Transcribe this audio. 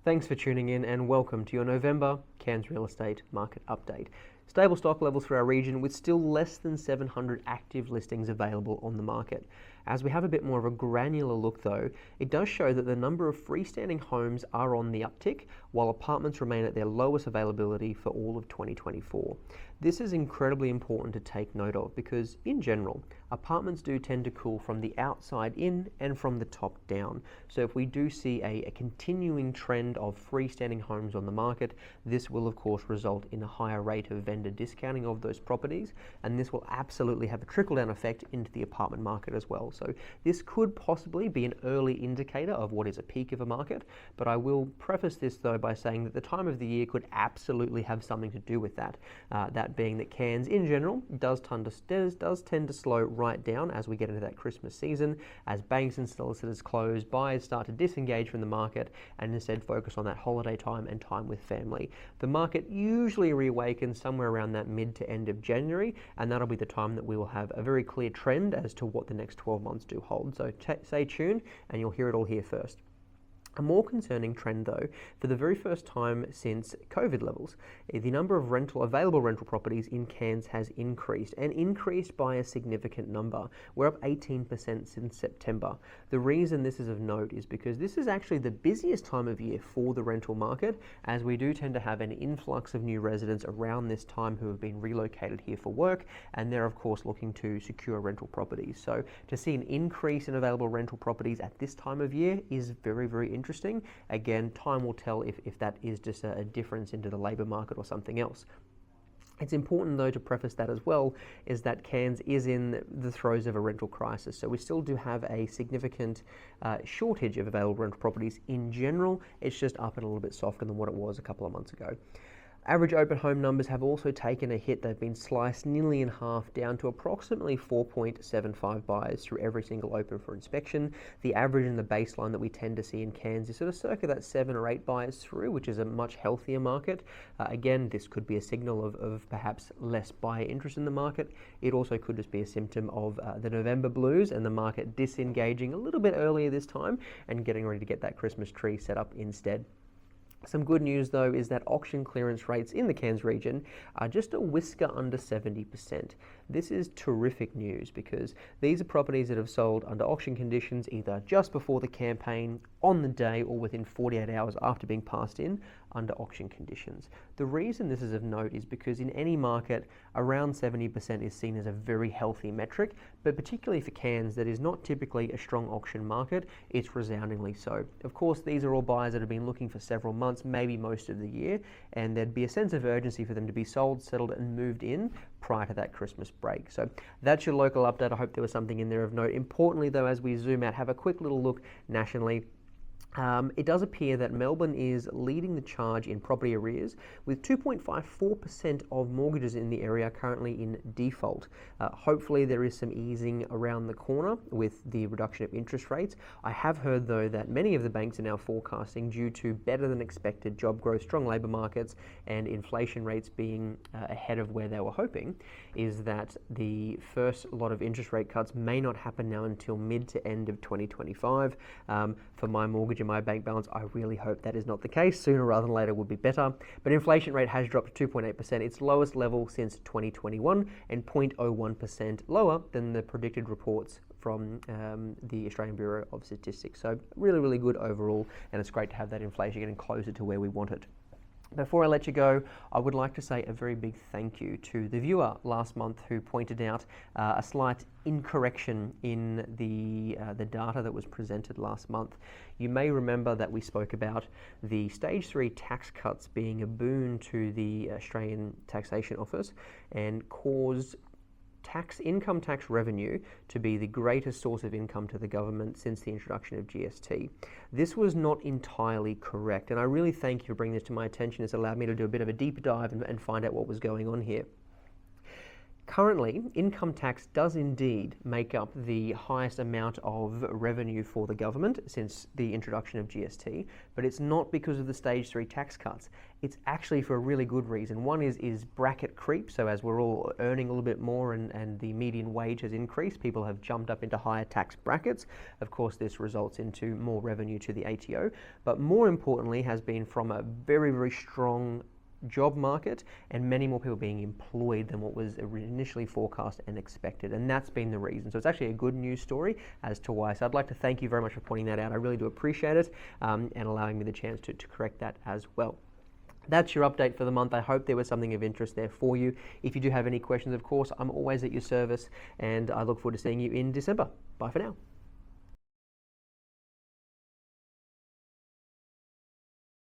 Thanks for tuning in and welcome to your November Cairns Real Estate Market Update. Stable stock levels for our region with still less than 700 active listings available on the market. As we have a bit more of a granular look though, it does show that the number of freestanding homes are on the uptick, while apartments remain at their lowest availability for all of 2024. This is incredibly important to take note of because, in general, apartments do tend to cool from the outside in and from the top down. So if we do see a continuing trend of freestanding homes on the market, this will of course result in a higher rate of vendor discounting of those properties, and this will absolutely have a trickle-down effect into the apartment market as well. So this could possibly be an early indicator of what is a peak of a market, but I will preface this though by saying that the time of the year could absolutely have something to do with that. That being that Cairns in general does tend to slow right down as we get into that Christmas season, as banks and solicitors close, buyers start to disengage from the market and instead focus on that holiday time and time with family. The market usually reawakens somewhere around that mid to end of January, and that'll be the time that we will have a very clear trend as to what the next 12 months do hold. So stay tuned and you'll hear it all here first. A more concerning trend though, for the very first time since COVID levels, the number of available rental properties in Cairns has increased, and increased by a significant number. We're up 18% since September. The reason this is of note is because this is actually the busiest time of year for the rental market, as we do tend to have an influx of new residents around this time who have been relocated here for work, and they're of course looking to secure rental properties. So to see an increase in available rental properties at this time of year is very, very interesting. Again, time will tell if that is just a difference into the labour market or something else. It's important though to preface that as well, is that Cairns is in the throes of a rental crisis. So we still do have a significant shortage of available rental properties in general. It's just up and a little bit softer than what it was a couple of months ago. Average open home numbers have also taken a hit. They've been sliced nearly in half, down to approximately 4.75 buyers through every single open for inspection. The average and the baseline that we tend to see in Cairns is sort of circa that 7 or 8 buyers through, which is a much healthier market. Again, this could be a signal of perhaps less buyer interest in the market. It also could just be a symptom of the November blues and the market disengaging a little bit earlier this time and getting ready to get that Christmas tree set up instead. Some good news though is that auction clearance rates in the Cairns region are just a whisker under 70%. This is terrific news because these are properties that have sold under auction conditions either just before the campaign, on the day, or within 48 hours after being passed in under auction conditions. The reason this is of note is because in any market, around 70% is seen as a very healthy metric, but particularly for Cairns, that is not typically a strong auction market, it's resoundingly so. Of course, these are all buyers that have been looking for several months, maybe most of the year, and there'd be a sense of urgency for them to be sold, settled, and moved in prior to that Christmas break. So that's your local update. I hope there was something in there of note. Importantly though, as we zoom out, have a quick little look nationally. It does appear that Melbourne is leading the charge in property arrears, with 2.54% of mortgages in the area currently in default. Hopefully there is some easing around the corner with the reduction of interest rates. I have heard though that many of the banks are now forecasting, due to better than expected job growth, strong labour markets, and inflation rates being ahead of where they were hoping, is that the first lot of interest rate cuts may not happen now until mid to end of 2025. For my mortgage and my bank balance, I really hope that is not the case. Sooner rather than later would be better. But inflation rate has dropped to 2.8%, its lowest level since 2021, and 0.01% lower than the predicted reports from the Australian Bureau of Statistics. So really, really good overall, and it's great to have that inflation getting closer to where we want it. Before I let you go, I would like to say a very big thank you to the viewer last month who pointed out a slight incorrection in the data that was presented last month. You may remember that we spoke about the Stage 3 tax cuts being a boon to the Australian Taxation Office and caused income tax revenue to be the greatest source of income to the government since the introduction of GST. This was not entirely correct, and I really thank you for bringing this to my attention. It's allowed me to do a bit of a deeper dive and find out what was going on here. Currently, income tax does indeed make up the highest amount of revenue for the government since the introduction of GST, but it's not because of the stage 3 tax cuts. It's actually for a really good reason. One is bracket creep, so as we're all earning a little bit more and the median wage has increased, people have jumped up into higher tax brackets. Of course, this results into more revenue to the ATO, but more importantly has been from a very, very strong job market and many more people being employed than what was initially forecast and expected, and that's been the reason. So it's actually a good news story as to why. So I'd like to thank you very much for pointing that out. I really do appreciate it, and allowing me the chance to correct that as well. That's your update for the month. I hope there was something of interest there for you. If you do have any questions, of course, I'm always at your service, and I look forward to seeing you in December. Bye for now.